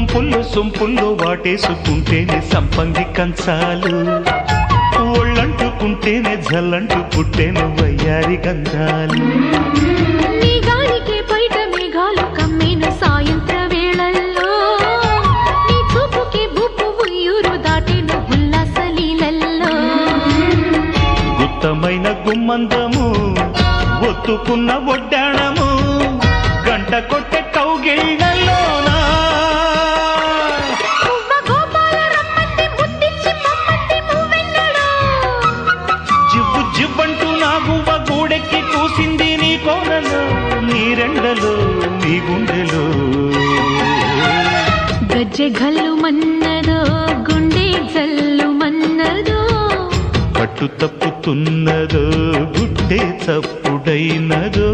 వంపుల్లో సొంపుల్లో వాటేసుకుంటేనే సంపంగి కంచాలు, ఒళ్ళంటుకుంటేనే జల్లంటు పుట్టేను వయ్యారి గంధాలు. నీ గాలికే బయట మేఘాలు కమ్మేను సాయంత్ర వేళల్లో, నీ చూపుకే బూపు ఉయ్యూరు దాటేను ఉల్లాస లీలల్లో. గుత్తమైన గుమ్మందము ఒత్తుకున్న ఒడ్డాణము, గంట కొట్టే కౌగిళ్ళలోనా జివ్వు జివ్వంటూ నా గువ్వ గూడెక్కి కూసింది నీ కోనలో, నీ రెండలో నీ గుండెలో. గజ్జె గల్లు మన్నదో గుండె జల్లు మన్నదో, పట్టు తప్పుతున్నదో గుడ్డే చప్పుడైనదో.